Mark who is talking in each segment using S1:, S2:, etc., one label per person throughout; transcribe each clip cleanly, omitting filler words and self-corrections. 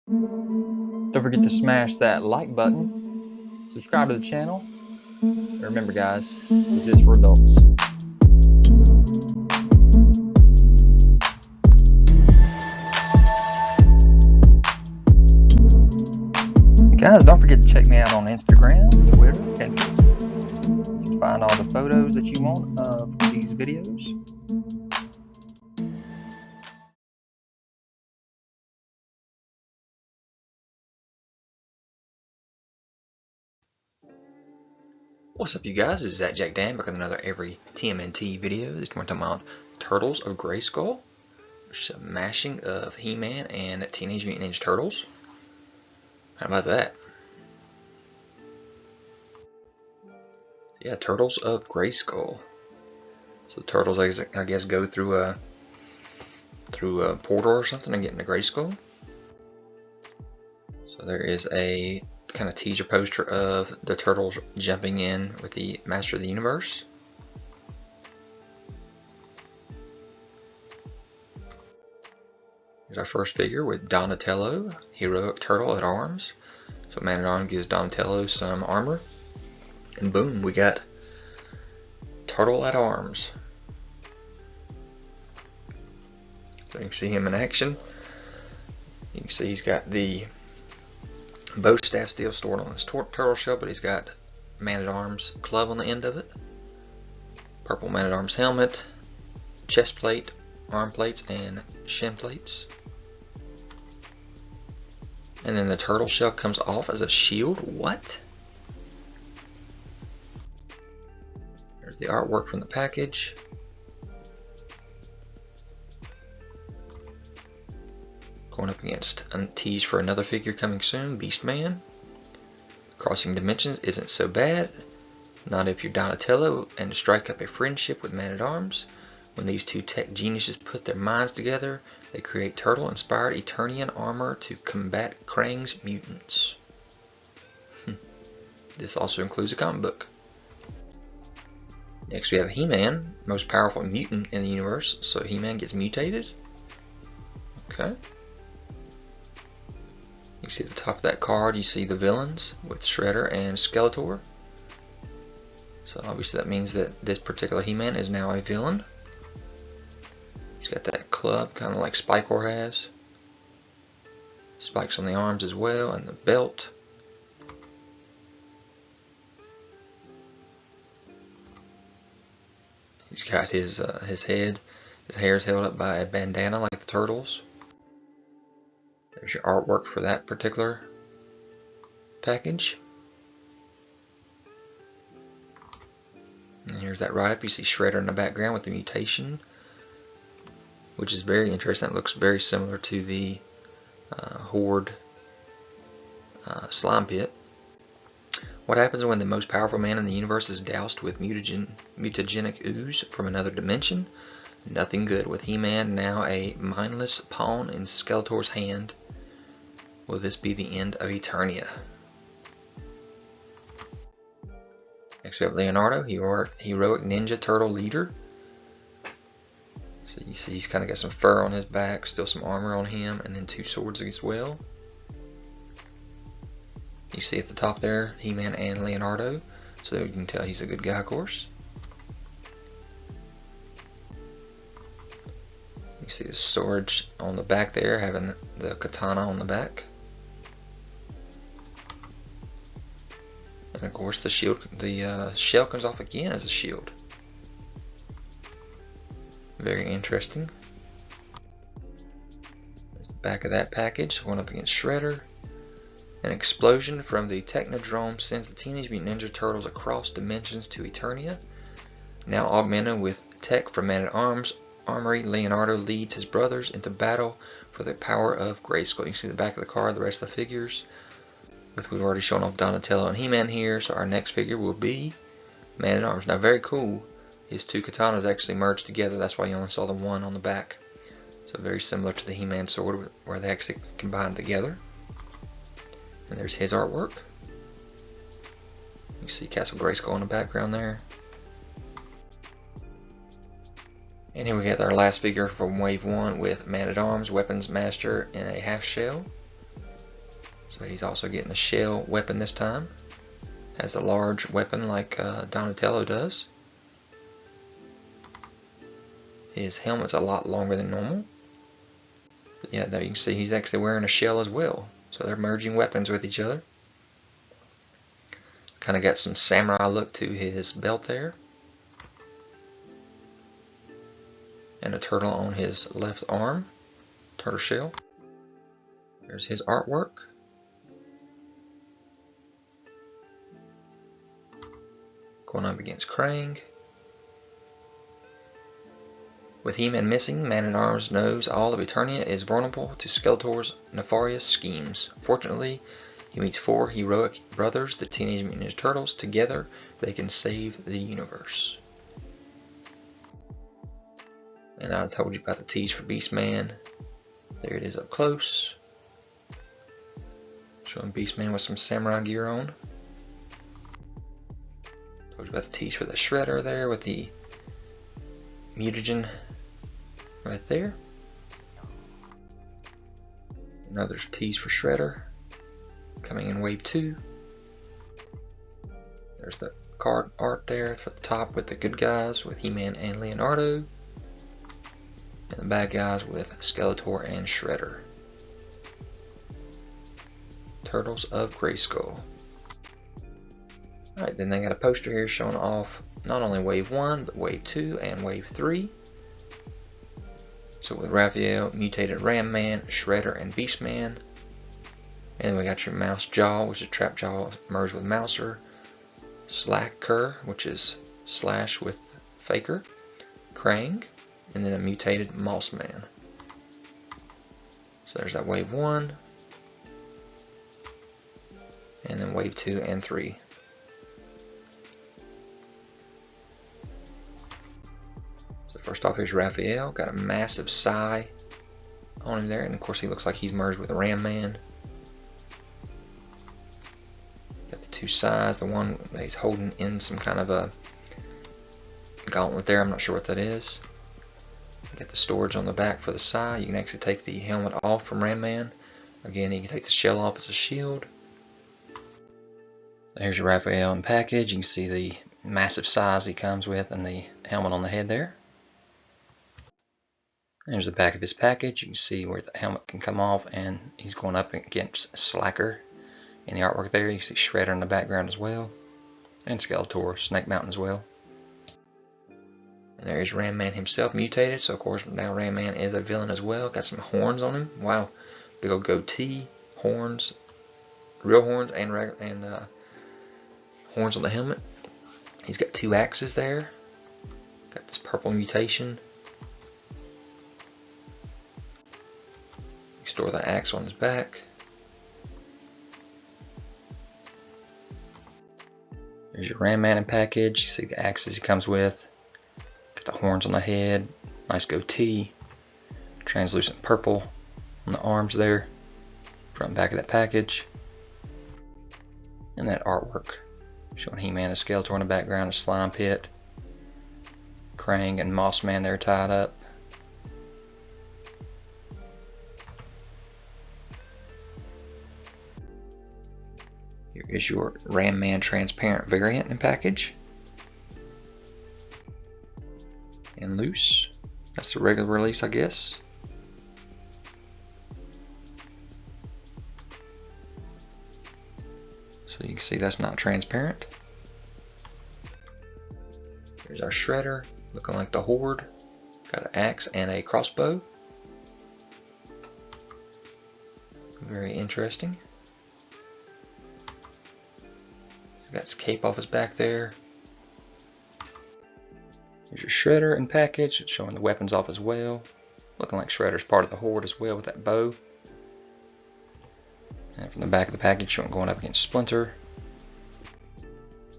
S1: Don't forget to smash that like button, subscribe to the channel, and remember guys, this is for adults. Guys, don't forget to check me out on Instagram, Twitter, Pinterest to find all the photos that you want of these videos. What's up you guys, this is ZacJacDan back with another Every TMNT video. This one talking about Turtles of Grayskull, smashing of He-Man and Teenage Mutant Ninja Turtles. How about that? Yeah, Turtles of Grayskull. So the turtles, I guess, go through a portal or something and get into Grayskull. So there is a kind of teaser poster of the turtles jumping in with the Master of the Universe. Here's our first figure with Donatello, heroic turtle at arms. So Man at Arms gives Donatello some armor. And boom, we got Turtle at Arms. So you can see him in action. You can see he's got the bow staff still stored on his turtle shell, but he's got Man at Arms club on the end of it. Purple Man at Arms helmet, chest plate, arm plates, and shin plates. And then the turtle shell comes off as a shield. What? There's the artwork from the package. Going up against a tease for another figure coming soon, Beastman. Crossing dimensions isn't so bad. Not if you're Donatello and strike up a friendship with Man at Arms. When these two tech geniuses put their minds together, they create turtle-inspired Eternian armor to combat Krang's mutants. This also includes a comic book. Next we have He-Man, most powerful mutant in the universe, so He-Man gets mutated. Okay. You can see at the top of that card, you see the villains with Shredder and Skeletor. So obviously that means that this particular He-Man is now a villain. He's got that club, kind of like Spike-Or has. Spikes on the arms as well, and the belt. He's got his head. His hair is held up by a bandana like the turtles. There's your artwork for that particular package. And here's that write-up. You see Shredder in the background with the mutation, which is very interesting. It looks very similar to the Horde slime pit. What happens when the most powerful man in the universe is doused with mutagenic ooze from another dimension? Nothing good, with He-Man now a mindless pawn in Skeletor's hand. Will this be the end of Eternia? Next we have Leonardo, heroic ninja turtle leader. So you see he's kind of got some fur on his back, still some armor on him, and then two swords as well. You see at the top there, He-Man and Leonardo, so you can tell he's a good guy, of course. You see the sword on the back there, having the katana on the back. And of course the shield, the shell comes off again as a shield. Very interesting. There's the back of that package, going up against Shredder. An explosion from the Technodrome sends the Teenage Mutant Ninja Turtles across dimensions to Eternia. Now augmented with tech from Man at Arms Armory, Leonardo leads his brothers into battle for the power of Grayskull. You can see the back of the card, the rest of the figures. We've already shown off Donatello and He-Man here, so our next figure will be Man at Arms. Now very cool, his two katanas actually merged together. That's why you only saw the one on the back. So very similar to the He-Man sword where they actually combined together. And there's his artwork. You see Castle Grayskull in the background there. And here we get our last figure from Wave 1 with Man at Arms, Weapons Master in a half shell. So he's also getting a shell weapon this time. Has a large weapon like Donatello does. His helmet's a lot longer than normal. But yeah, there you can see he's actually wearing a shell as well. So they're merging weapons with each other. Kind of got some samurai look to his belt there. And a turtle on his left arm. Turtle shell. There's his artwork. Going up against Krang. With He-Man missing, Man-at-Arms knows all of Eternia is vulnerable to Skeletor's nefarious schemes. Fortunately, he meets 4 heroic brothers, the Teenage Mutant Ninja Turtles. Together, they can save the universe. And I told you about the tease for Beastman. There it is up close. Showing Beastman with some samurai gear on. Told you about the tease for the Shredder there with the mutagen right there. Another tease for Shredder coming in wave 2. There's the card art there for the top with the good guys with He-Man and Leonardo. And the bad guys with Skeletor and Shredder. Turtles of Grayskull. Alright, then they got a poster here showing off not only wave 1, but wave 2 and wave 3. So with Raphael, Mutated Ram-man, Shredder, and Beastman. And we got your Mouse Jaw, which is Trap Jaw merged with Mouser. Sla-ker, which is Slash with Faker. Krang. And then a Mutated Moss-man. So there's that wave 1. And then wave 2 and 3. So first off, here's Raphael. Got a massive sigh on him there. And of course he looks like he's merged with a Ram-man. Got the 2 sighs. The one that he's holding in some kind of a gauntlet there. I'm not sure what that is. Got the storage on the back for the sigh. You can actually take the helmet off from Ram-man. Again, you can take the shell off as a shield. There's your Raphael in package. You can see the massive size he comes with and the helmet on the head there. There's the back of his package. You can see where the helmet can come off, and he's going up against Sla-ker in the artwork there. You see Shredder in the background as well, and Skeletor, Snake Mountain as well. And there's Ram-man himself mutated, so of course now Ram-man is a villain as well. Got some horns on him. Wow, big old goatee, horns, real horns, and horns on the helmet. He's got 2 axes there. Got this purple mutation. You store the axe on his back. There's your Ram-man in package. You see the axes he comes with. Got the horns on the head. Nice goatee. Translucent purple on the arms there. Front and back of that package. And that artwork. Showing He-Man and Skeletor in the background, a slime pit. Krang and Moss-man there tied up. Here is your Ram-man transparent variant in package. And loose. That's the regular release, I guess. So you can see that's not transparent. Here's our Shredder, looking like the Horde. Got an axe and a crossbow. Very interesting. Got his cape off his back there. Here's your Shredder in package. It's showing the weapons off as well. Looking like Shredder's part of the Horde as well with that bow. And from the back of the package, showing going up against Splinter.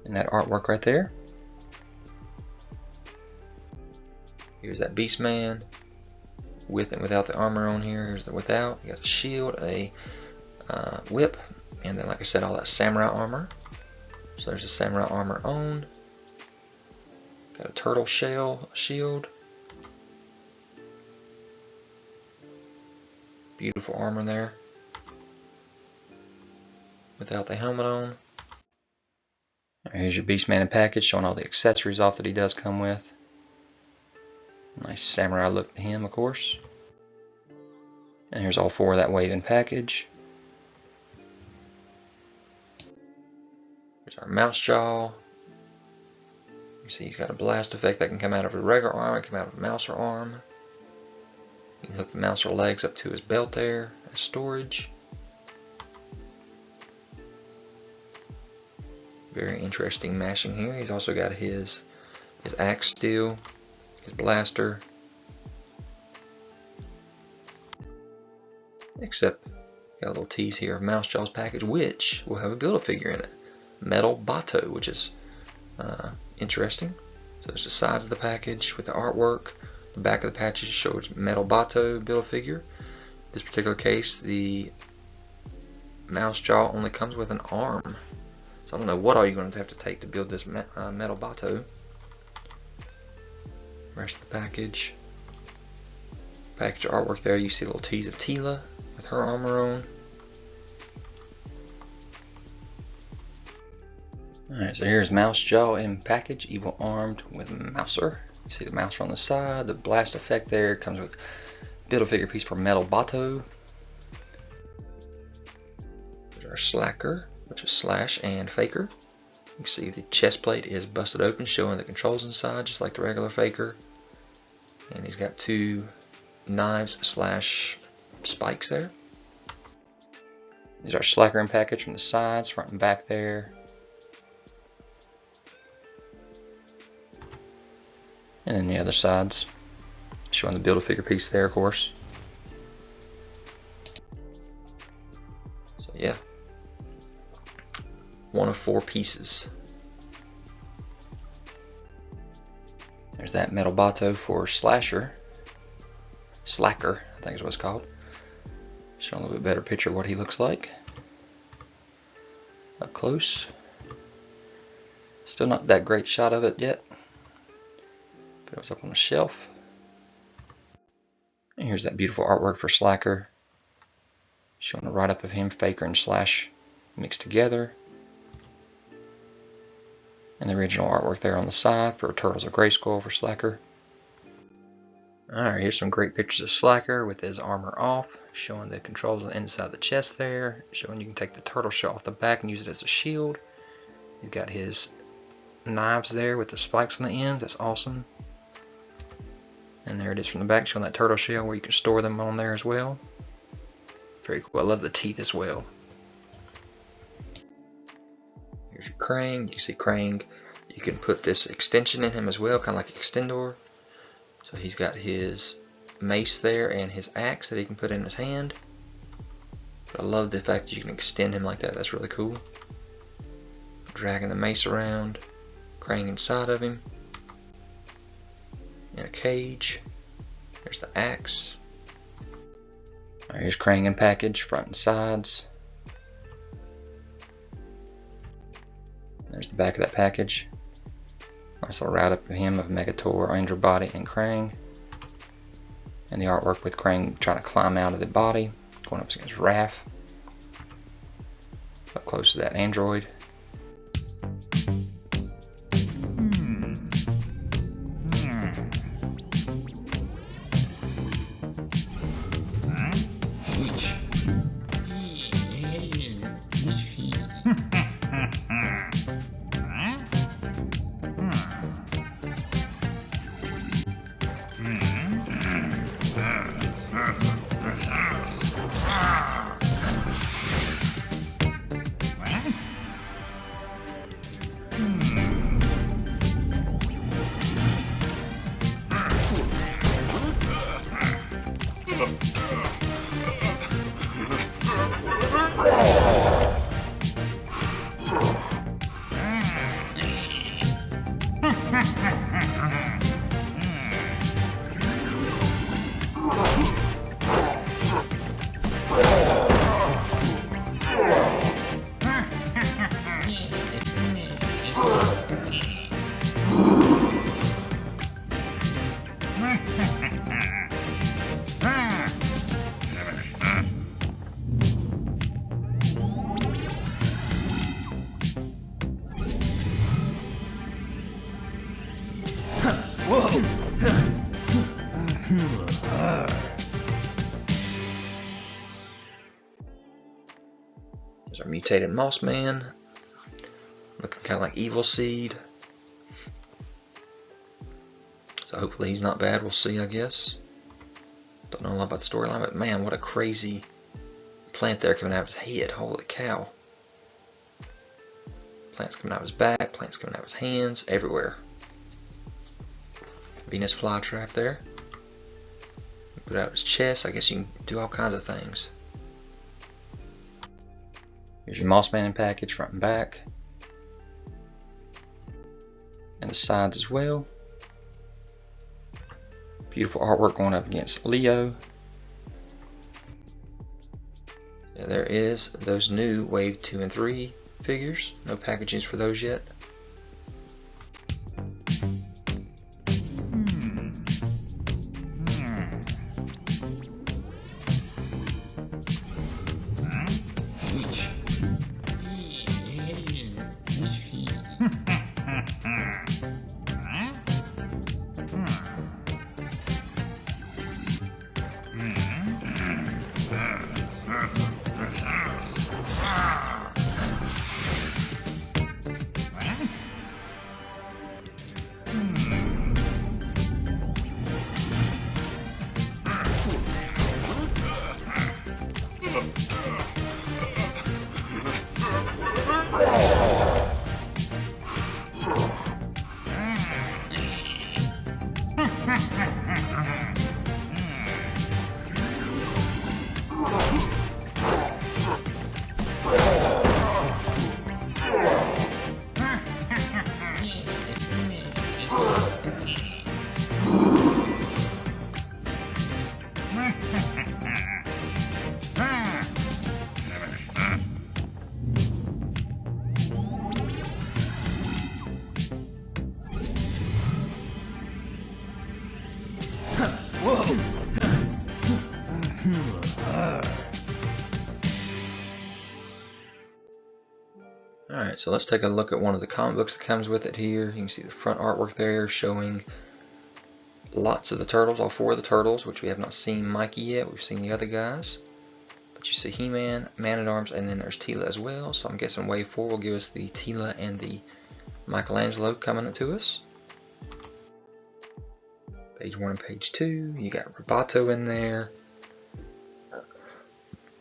S1: And that artwork right there. Here's that Beastman. With and without the armor on here. Here's the without. You got a shield, a whip, and then like I said, all that samurai armor. So there's the samurai armor on. Got a turtle shell shield. Beautiful armor there. without the helmet on. Here's your Beastman in package, showing all the accessories off that he does come with. Nice samurai look to him, of course. And here's all 4 of that wave in package. Here's our mouse jaw. You see he's got a blast effect that can come out of a regular arm, it can come out of a mouser arm. You can hook the mouser legs up to his belt there as storage. Very interesting mashing here. He's also got his axe steel, his blaster. Except, got a little tease here of Mouse Jaw's package, which will have a Build-A-Figure in it. Metal-boto, which is interesting. So there's the sides of the package with the artwork. The back of the package shows metal-boto Build-A-Figure. This particular case, the Mouse Jaw only comes with an arm. So I don't know what all you're going to have to take to build this metal-boto. Rest of the package. Package artwork there, you see a little tease of Teela with her armor on. Alright, so here's Mouse Jaw in package, evil armed with Mouser. You see the Mouser on the side, the blast effect there comes with Build-A-Figure piece for metal-boto. There's our Sla-ker, which is Slash and Faker. You can see the chest plate is busted open, showing the controls inside, just like the regular Faker. And he's got 2 knives slash spikes there. These are Sla-ker in package from the sides, front and back there. And then the other sides, showing the Build-A-Figure piece there, of course. So yeah, 1 of 4 pieces. There's that metal-boto for Sla-ker, I think is what it's called. Showing a little bit better picture of what he looks like up close. Still not that great shot of it yet. Put it up on the shelf. And here's that beautiful artwork for Sla-ker, showing a write-up of him, Faker, and Slash mixed together. And the original artwork there on the side for Turtles of Grayskull for Sla-ker. Alright, here's some great pictures of Sla-ker with his armor off, showing the controls on the inside of the chest there, showing you can take the turtle shell off the back and use it as a shield. He's got his knives there with the spikes on the ends, that's awesome. And there it is from the back, showing that turtle shell where you can store them on there as well. Very cool. I love the teeth as well. Here's your Krang. You can see Krang. You can put this extension in him as well, kind of like Extendor. So he's got his mace there and his axe that he can put in his hand. But I love the fact that you can extend him like that. That's really cool. Dragging the mace around. Krang inside of him. In a cage. There's the axe. Alright, here's Krang in package, front and sides. There's the back of that package. Nice little write up of him of Megator, Angel Body, and Krang. And the artwork with Krang trying to climb out of the body, going up against Raph. Up close to that android. There's our Mutated Moss-man, looking kind of like Evil Seed. So hopefully he's not bad, we'll see I guess. Don't know a lot about the storyline, but man, what a crazy plant there coming out of his head, holy cow. Plants coming out of his back, plants coming out of his hands, everywhere. Venus flytrap there. Put out of his chest, I guess you can do all kinds of things. Here's your Moss-man in package, front and back. And the sides as well. Beautiful artwork going up against Leo. Yeah, there is those new Wave 2 and 3 figures. No packagings for those yet. Alright, so let's take a look at one of the comic books that comes with it here. You can see the front artwork there showing lots of the turtles, all 4 of the turtles, which we have not seen Mikey yet. We've seen the other guys. But you see He-Man, Man-at-Arms, and then there's Teela as well. So I'm guessing Wave 4 will give us the Teela and the Michelangelo coming to us. Page 1 and page 2. You got Roboto in there.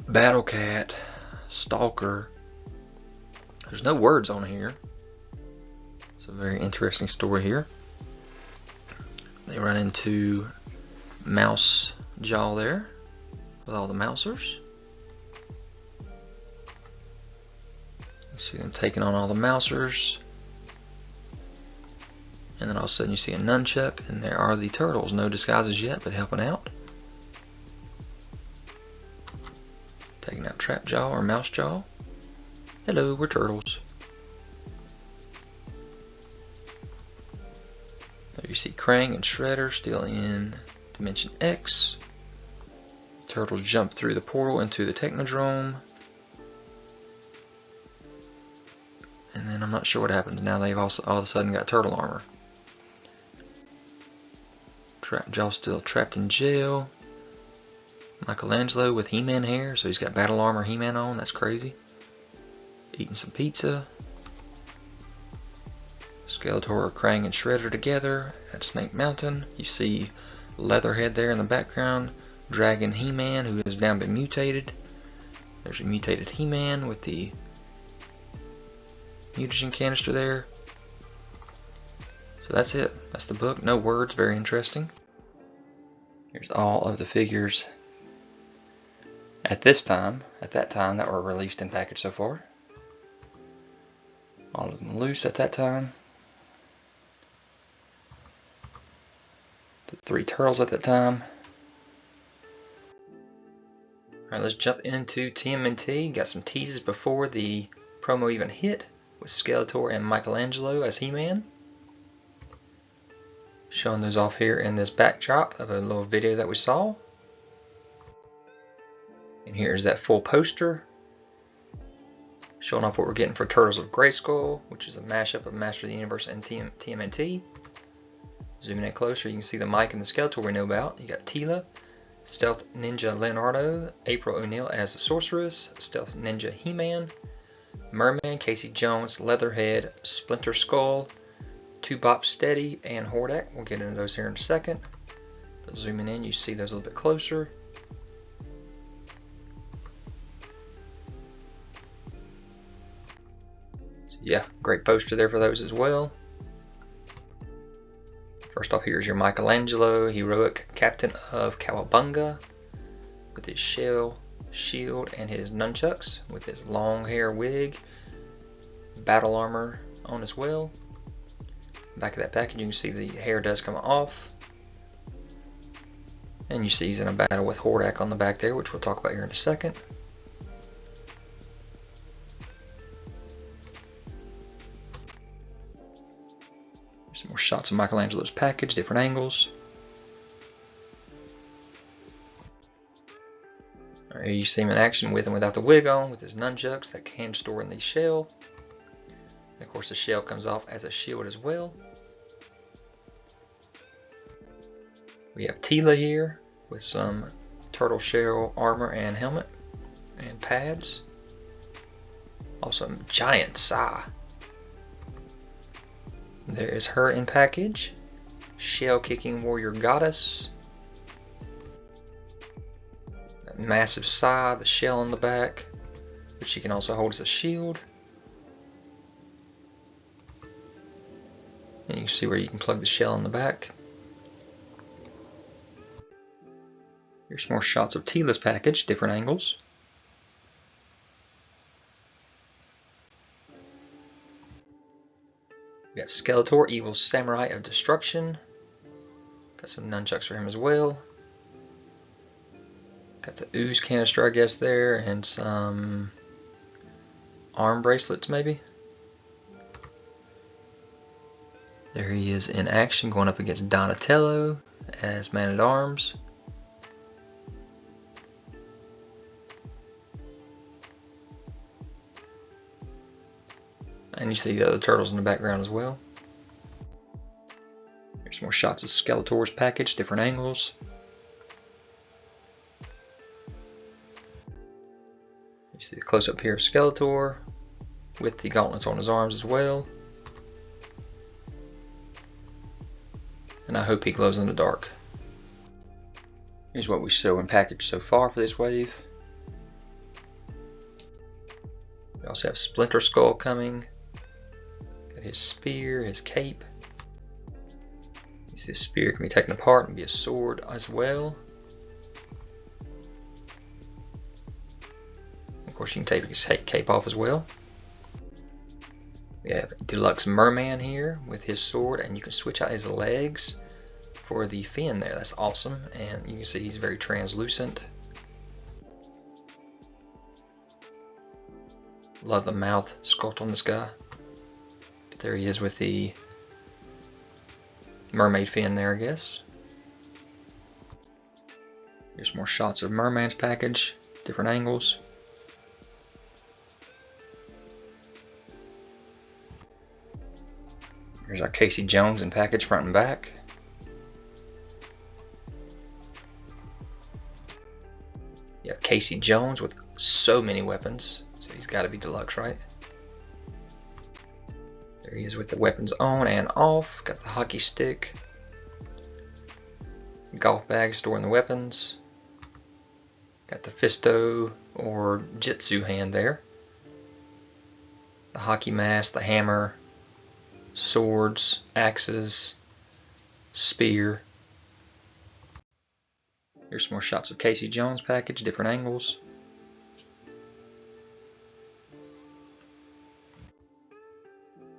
S1: Battle Cat. Stalker. There's no words on here. It's a very interesting story here. They run into Mouse Jaw there with all the Mousers. You see them taking on all the Mousers. And then all of a sudden you see a nunchuck, and there are the turtles. No disguises yet, but helping out. Taking out Trap Jaw or Mouse Jaw. Hello, we're turtles. There you see Krang and Shredder still in Dimension X. Turtles jump through the portal into the Technodrome. And then I'm not sure what happens. Now they've also all of a sudden got turtle armor. Trap Jaw still trapped in jail. Michelangelo with He-Man hair, so he's got battle armor He-Man on. That's crazy. Eating some pizza. Skeletor, Krang, and Shredder together at Snake Mountain. You see Leatherhead there in the background. Dragon He-Man, who has now been mutated. There's a Mutated He-man with the mutagen canister there. So that's it. That's the book. No words. Very interesting. Here's all of the figures at that time that were released in package so far. All of them loose at that time. The 3 turtles at that time. Alright, let's jump into TMNT. Got some teases before the promo even hit with Skeletor and Michelangelo as He-Man. Showing those off here in this backdrop of a little video that we saw. And here's that full poster. Showing off what we're getting for Turtles of Grayskull, which is a mashup of Master of the Universe and TMNT. Zooming in closer, you can see the Mike and the Skeletor we know about. You got Teela, Stealth Ninja Leonardo, April O'Neil as the Sorceress, Stealth Ninja He-man, Mer-man, Casey Jones, Leatherhead, Splinter-Skull, 2 bopsteady, and Hordak. We'll get into those here in a second. But zooming in, you see those a little bit closer. So yeah, great poster there for those as well. First off, here's your Michelangelo, heroic captain of Cowabunga, with his shell, shield, and his nunchucks, with his long hair wig, battle armor on as well. Back of that package, you can see the hair does come off, and you see he's in a battle with Hordak on the back there, which we'll talk about here in a second. Some more shots of Michelangelo's package, different angles. Right, here you see him in action with and without the wig on, with his nunchucks that can store in the shell. And of course the shell comes off as a shield as well. We have Teela here with some turtle shell armor and helmet and pads. Also a giant Sai. There is her in package. Shell kicking warrior goddess. That massive Sai, the shell on the back, which she can also hold as a shield. And you can see where you can plug the shell in the back. Here's some more shots of Teela's package, different angles. We got Skeletor, evil samurai of destruction. Got some nunchucks for him as well. Got the ooze canister, I guess, there, and some arm bracelets, maybe. There he is in action, going up against Donatello as Man-at-Arms. And you see the other turtles in the background as well. Here's some more shots of Skeletor's package, different angles. You see the close-up here of Skeletor with the gauntlets on his arms as well. And I hope he glows in the dark. Here's what we show in package so far for this wave. We also have Splinter-Skull coming. Got his spear, his cape. You see the spear can be taken apart and be a sword as well. Of course, you can take his cape off as well. We have Deluxe Mer-man here with his sword, and you can switch out his legs for the fin there. That's awesome, and you can see he's very translucent. Love the mouth sculpt on this guy. But there he is with the mermaid fin there, I guess. Here's more shots of Mer-man's package, different angles. Here's our Casey Jones in package, front and back. You have Casey Jones with so many weapons, so he's got to be deluxe, right? There he is with the weapons on and off. Got the hockey stick, golf bag storing the weapons. Got the fisto or jitsu hand there. The hockey mask, the hammer, swords, axes, spear. Here's some more shots of Casey Jones package, different angles.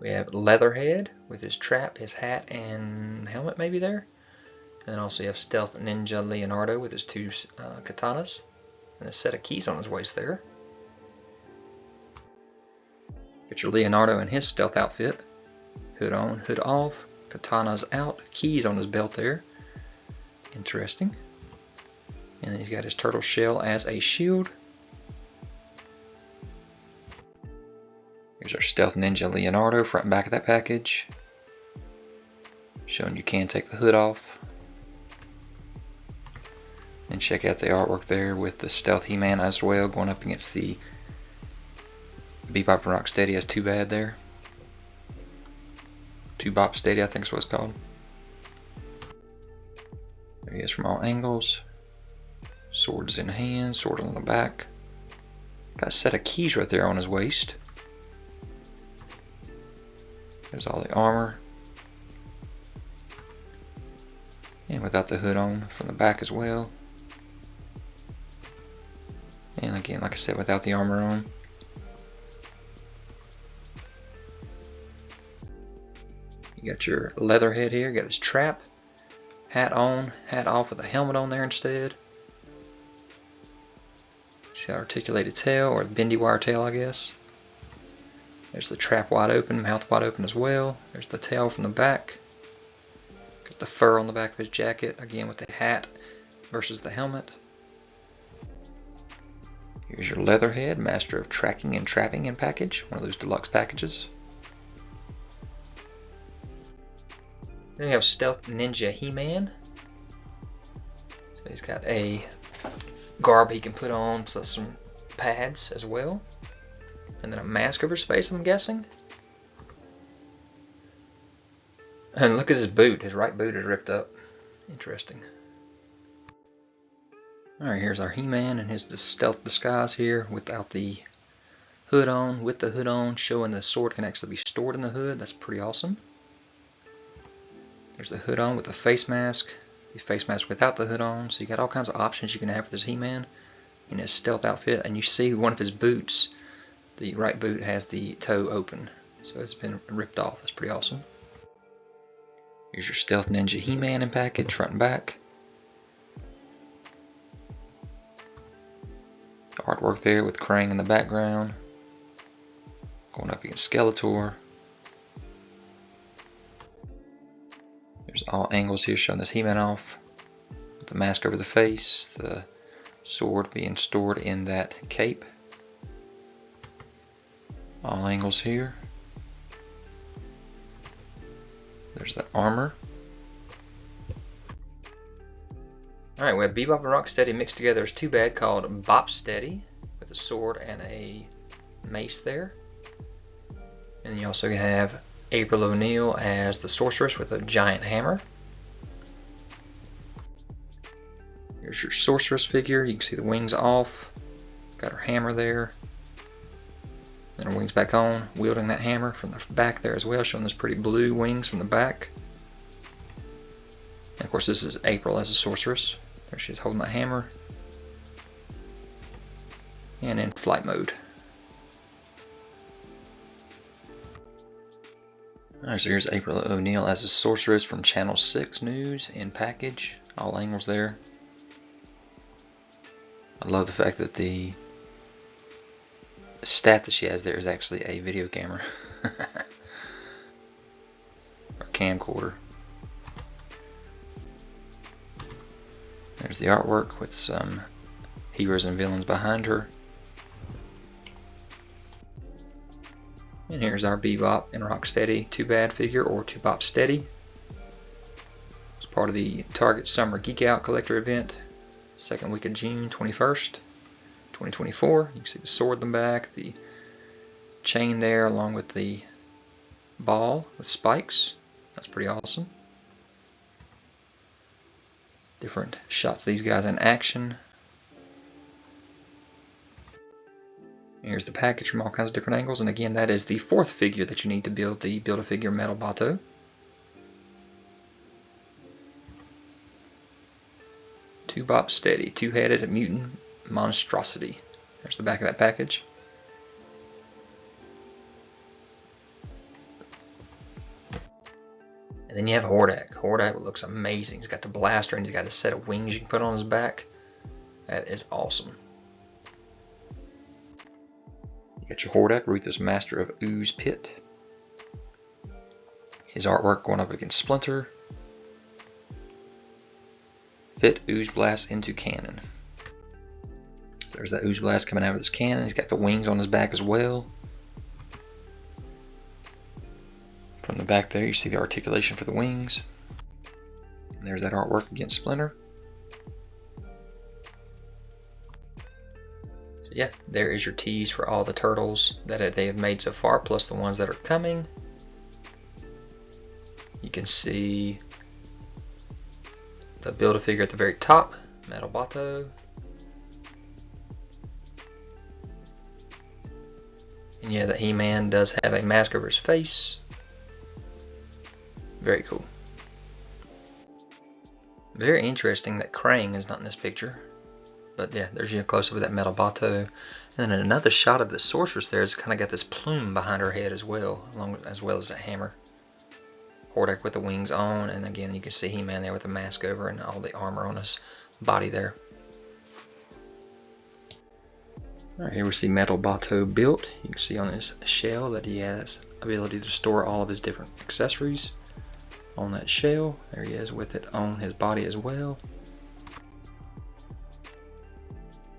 S1: We have Leatherhead with his trap, his hat, and helmet maybe there. And then also you have Stealth Ninja Leonardo with his 2 katanas and a set of keys on his waist there. Get your Leonardo in his stealth outfit. Hood on, hood off, katanas out, keys on his belt there. Interesting. And then he's got his turtle shell as a shield. Here's our Stealth Ninja Leonardo, front and back of that package. Showing you can take the hood off. And check out the artwork there with the Stealth He-man as well, going up against the Bebop and Rocksteady has Too Bad there. Two bopsteady, I think is what it's called. There he is from all angles. Swords in hand, sword on the back. Got a set of keys right there on his waist. There's all the armor. And without the hood on from the back as well. And again, like I said, without the armor on. You got your Leatherhead here, got his trap. Hat on, hat off with a helmet on there instead. She's got articulated tail, or bendy wire tail, I guess. There's the trap wide open, mouth wide open as well. There's the tail from the back. Got the fur on the back of his jacket, again with the hat versus the helmet. Here's your Leatherhead, Master of Tracking and Trapping in package, one of those deluxe packages. Then we have Stealth Ninja He-man. So he's got a garb he can put on, plus some pads as well. And then a mask over his face, I'm guessing. And look at his boot. His right boot is ripped up. Interesting. Alright, here's our He-man in his stealth disguise here without the hood on, with the hood on, showing the sword can actually be stored in the hood. That's pretty awesome. There's the hood on with the face mask. The face mask without the hood on. So you got all kinds of options you can have with this He-man in his stealth outfit. And you see one of his boots, the right boot has the toe open. So it's been ripped off. That's pretty awesome. Here's your Stealth Ninja He-man in package, front and back. Artwork there with Krang in the background. Going up against Skeletor. There's all angles here showing this He-man off. With the mask over the face. The sword being stored in that cape. All angles here. There's the armor. Alright, we have Bebop and Rocksteady mixed together as Too Bad, called Bopsteady, with a sword and a mace there. And then you also have April O'Neil as the Sorceress with a giant hammer. Here's your Sorceress figure. You can see the wings off. Got her hammer there. Then her wings back on, wielding that hammer from the back there as well, showing those pretty blue wings from the back. And of course this is April as a Sorceress. There she is holding that hammer. And in flight mode. Alright, so here's April O'Neil as a Sorceress from Channel 6 News in package. All angles there. I love the fact that the stat that she has there is actually a video camera. Or camcorder. There's the artwork with some heroes and villains behind her. And here's our Bebop and Rocksteady Too Bad figure, or Too Bopsteady. It's part of the Target Summer Geek Out Collector event, second week of June 21st, 2024. You can see the sword in the back, the chain there, along with the ball with spikes. That's pretty awesome. Different shots of these guys in action. Here's the package from all kinds of different angles, and again that is the fourth figure that you need to build the Build-A-Figure metal-boto. Too Bopsteady, two-headed mutant monstrosity. There's the back of that package. And then you have Hordak. Hordak looks amazing. He's got the blaster and he's got a set of wings you can put on his back. That is awesome. You got your Hordak, Ruthless Master of Ooze Pit. His artwork going up against Splinter. Fit Ooze Blast into cannon. There's that Ooze Blast coming out of his cannon. He's got the wings on his back as well. From the back there you see the articulation for the wings. And there's that artwork against Splinter. So So yeah, there is your tease for all the turtles that they have made so far, plus the ones that are coming. You can see the Build-A-Figure at the very top, metal-boto. And yeah, the He-Man does have a mask over his face. Very cool. Very interesting that Krang is not in this picture. But yeah, there's your close-up of that metal-boto. And then another shot of the Sorceress there has kind of got this plume behind her head as well, as well as a hammer. Hordak with the wings on, and again you can see He-Man there with the mask over and all the armor on his body there. Alright, here we see metal-boto built. You can see on his shell that he has ability to store all of his different accessories on that shell. There he is with it on his body as well.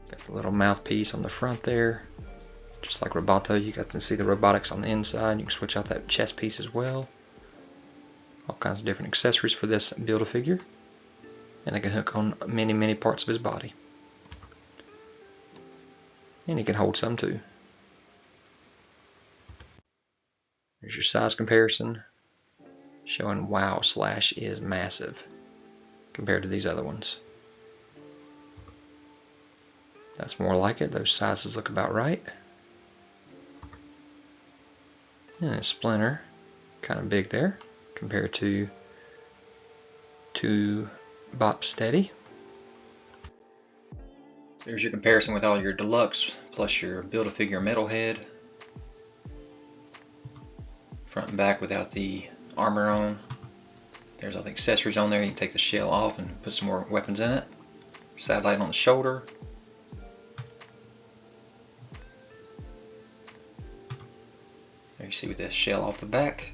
S1: Got the little mouthpiece on the front there. Just like Roboto, you got to see the robotics on the inside. You can switch out that chest piece as well. All kinds of different accessories for this Build-A-Figure. And they can hook on many parts of his body. And he can hold some too. There's your size comparison, showing wow, Slash is massive compared to these other ones. That's more like it. Those sizes look about right. And Splinter, kind of big there compared to bopsteady. There's your comparison with all your Deluxe plus your Build-A-Figure Metalhead. Front and back without the armor on. There's all the accessories on there. You can take the shell off and put some more weapons in it. Satellite on the shoulder. There you see with the shell off the back.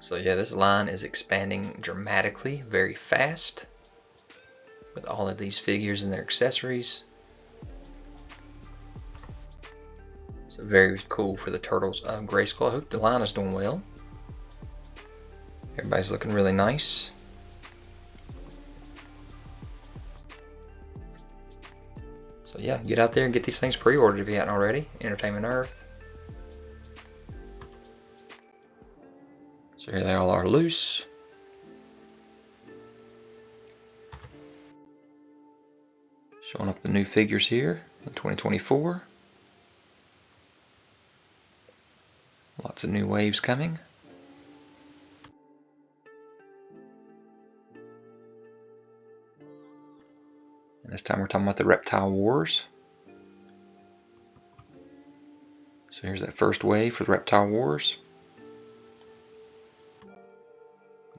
S1: So yeah, this line is expanding dramatically, very fast, with all of these figures and their accessories. So very cool for the Turtles of Grayskull. I hope the line is doing well. Everybody's looking really nice. So yeah, get out there and get these things pre-ordered if you haven't already. Entertainment Earth. So here they all are loose. Showing off the new figures here in 2024. Lots of new waves coming. And this time we're talking about the Reptile Wars. So here's that first wave for the Reptile Wars.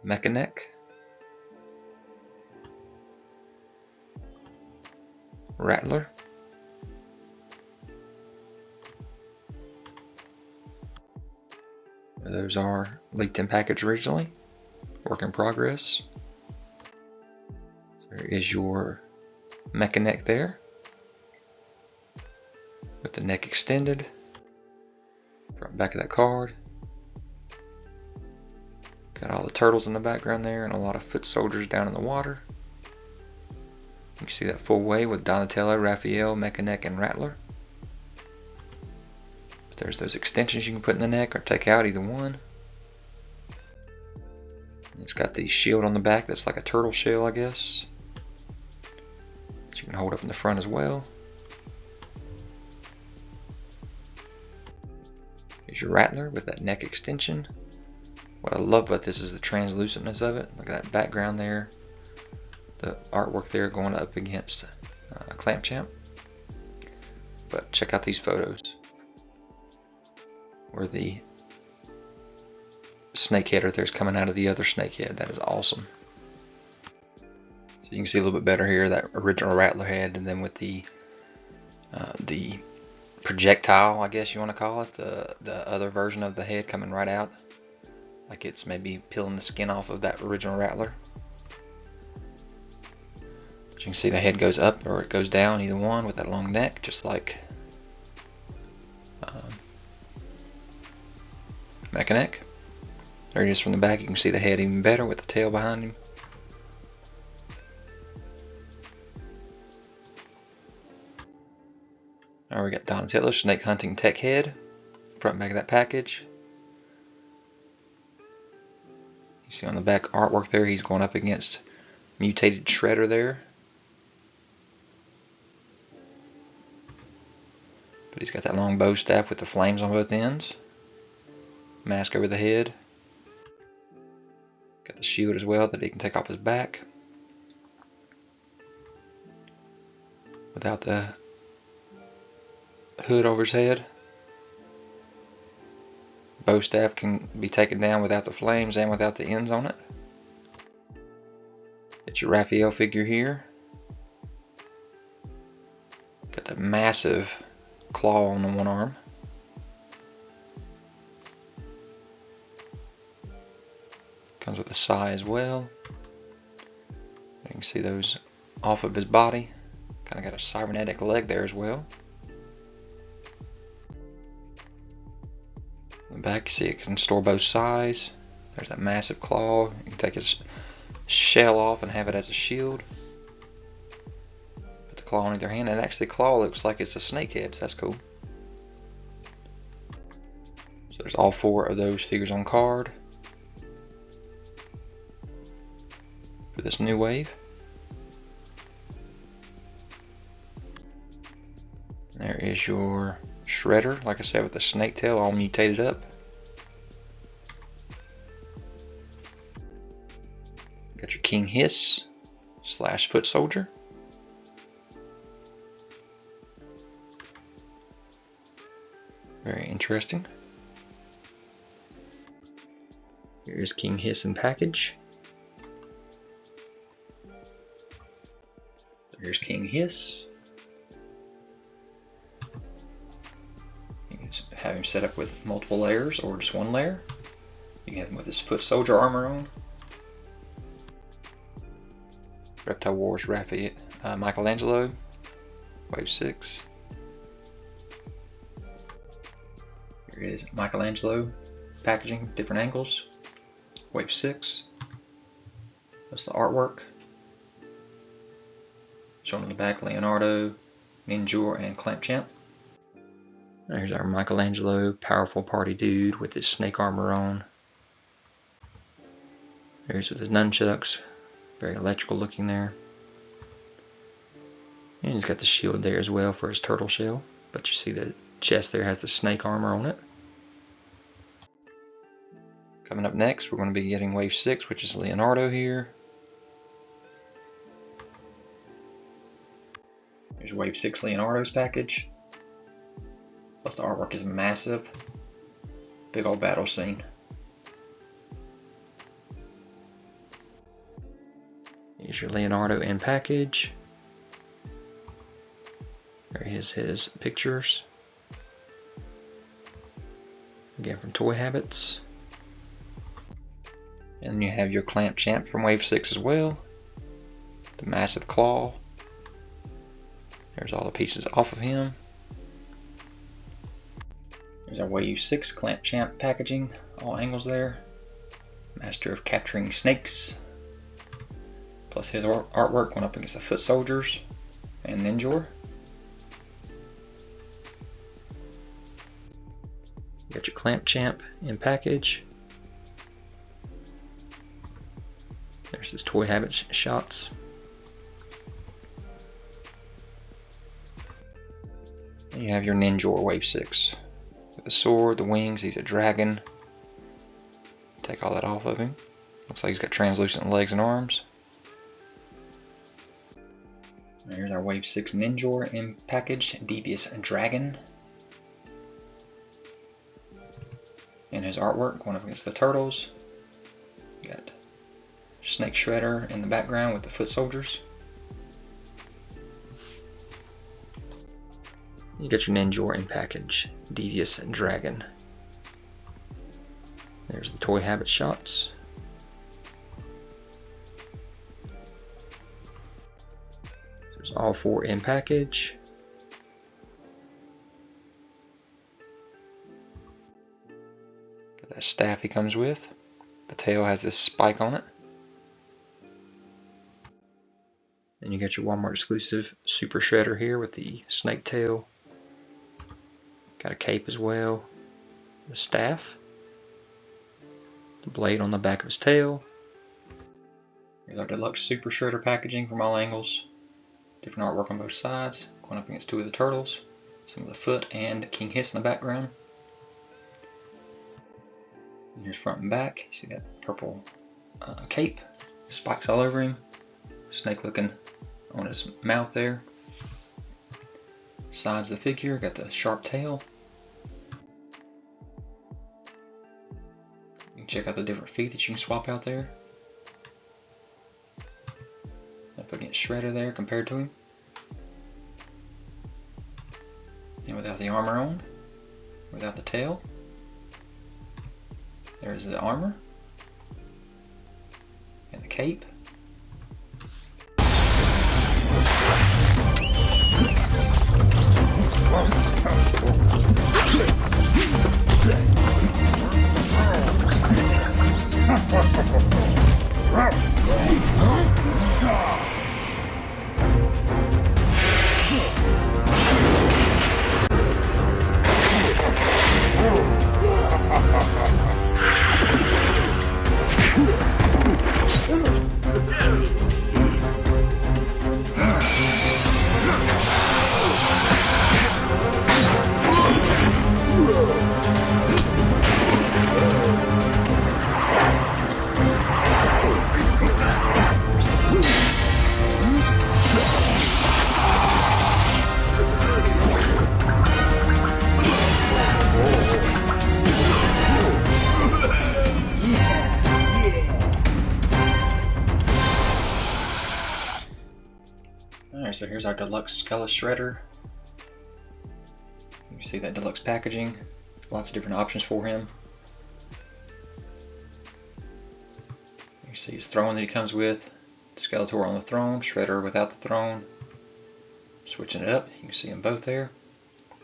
S1: Mek-a-nek, Rattlor, those are leaked in package originally, work in progress. So there is your Mek-a-nek there, with the neck extended, front and back of that card. Got all the turtles in the background there and a lot of foot soldiers down in the water. You can see that full wave with Donatello, Raphael, Mek-a-nek, and Rattlor. But there's those extensions you can put in the neck or take out, either one. It's got the shield on the back that's like a turtle shell, I guess, that you can hold up in the front as well. Here's your Rattlor with that neck extension. What I love about this is the translucentness of it. Look at that background there. The artwork there going up against Clamp Champ. But check out these photos where the snake head right there is coming out of the other snake head. That is awesome. So you can see a little bit better here that original Rattler head, and then with the projectile, I guess you want to call it, the other version of the head coming right out, like it's maybe peeling the skin off of that original Rattler. But you can see the head goes up or it goes down, either one, with that long neck, just like Mek-a-nek. There he is from the back. You can see the head even better with the tail behind him. Now we got Donatello snake hunting tech head, front and back of that package. You see on the back artwork there, he's going up against Mutated Shredder there. But he's got that long bow staff with the flames on both ends. Mask over the head. Got the shield as well that he can take off his back without the hood over his head. Bow staff can be taken down without the flames and without the ends on it. It's your Raphael figure here. Got the massive claw on the one arm. Comes with a sai as well. You can see those off of his body. Kind of got a cybernetic leg there as well. In the back, you see it can store both sides. There's that massive claw. You can take his shell off and have it as a shield. Put the claw on either hand, and actually the claw looks like it's a snake head, so that's cool. So there's all 4 of those figures on card for this new wave. There is your Shredder, like I said, with the snake tail all mutated up. Got your King Hiss / Foot Soldier. Very interesting. Here's King Hiss in package. Here's King Hiss. You can have him set up with multiple layers or just one layer. You can have him with his foot soldier armor on. Reptile Wars Raphael, Michelangelo, Wave 6. Here is Michelangelo packaging, different angles, Wave 6. That's the artwork. Shown on the back, Leonardo, Ninjor, and Clamp Champ. There's our Michelangelo, powerful party dude with his snake armor on. There's with his nunchucks, very electrical looking there. And he's got the shield there as well for his turtle shell. But you see the chest there has the snake armor on it. Coming up next, we're going to be getting Wave 6, which is Leonardo here. Here's Wave 6 Leonardo's package. Plus the artwork is massive. Big old battle scene. Here's your Leonardo in package. There is his pictures. Again from Toy Habits. And then you have your Clamp Champ from Wave 6 as well. The massive claw. There's all the pieces off of him. There's our Wave 6 Clamp Champ packaging, all angles there. Master of capturing snakes. Plus his artwork going up against the foot soldiers and Ninjor. You got your Clamp Champ in package. There's his Toy Habits shots. And you have your Ninjor Wave 6. With the sword, the wings, he's a dragon. Take all that off of him. Looks like he's got translucent legs and arms. And here's our Wave 6 Ninjor in package, Devious Dragon. And his artwork going up against the turtles. Got Snake Shredder in the background with the foot soldiers. You got your Ninjor in package, Devious Dragon. There's the toy habit shots. There's all 4 in package. Got that staff he comes with. The tail has this spike on it. And you got your Walmart exclusive Super Shredder here with the snake tail. Got a cape as well. The staff. The blade on the back of his tail. Here's our Deluxe Super Shredder packaging from all angles. Different artwork on both sides. Going up against 2 of the turtles. Some of the foot and King Hiss in the background. And here's front and back. You see that purple cape. Spikes all over him. Snake looking on his mouth there. Sides of the figure. Got the sharp tail. Check out the different feet that you can swap out there. Up against Shredder there compared to him. And without the armor on. Without the tail. There's the armor. And the cape. Alright, so here's our Deluxe Skela-Shredder. You can see that deluxe packaging. Lots of different options for him. You see his throne that he comes with. Skeletor on the throne, Shredder without the throne. Switching it up, you can see them both there.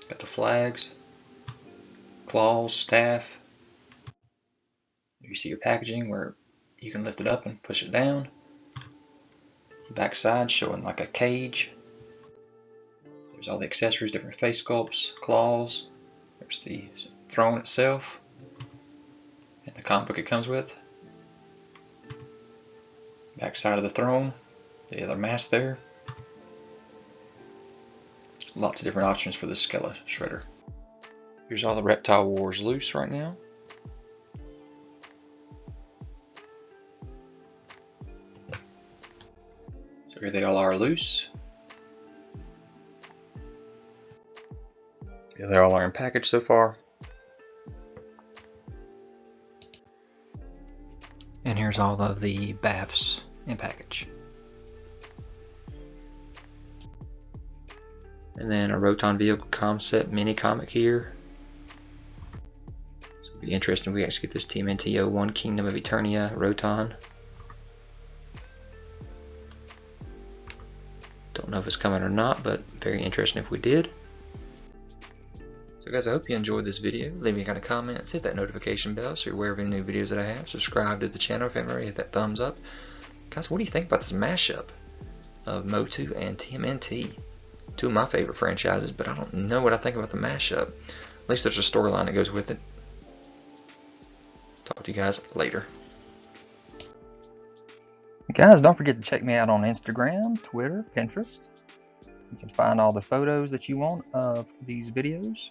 S1: Got the flags, claws, staff. You see your packaging where you can lift it up and push it down. Back side showing like a cage. There's all the accessories, different face sculpts, claws. There's the throne itself and the comic book it comes with. Back side of the throne, the other mask there. Lots of different options for the Skela-Shredder. Here's all the Reptile Wars loose right now. So here they all are loose. Here they all are in package so far. And here's all of the BAFs in package. And then a Roton Vehicle concept mini comic here. So it'll be interesting if we actually get this TMNT 01 Kingdom of Eternia Roton. Don't know if it's coming or not, but very interesting if we did. So guys, I hope you enjoyed this video. Leave me a kind of comments, hit that notification bell so you're aware of any new videos that I have. Subscribe to the channel if you haven't already, hit that thumbs up. Guys, what do you think about this mashup of MOTU and TMNT? Two of my favorite franchises, but I don't know what I think about the mashup. At least there's a storyline that goes with it. Talk to you guys later. Guys, don't forget to check me out on Instagram, Twitter, Pinterest. You can find all the photos that you want of these videos.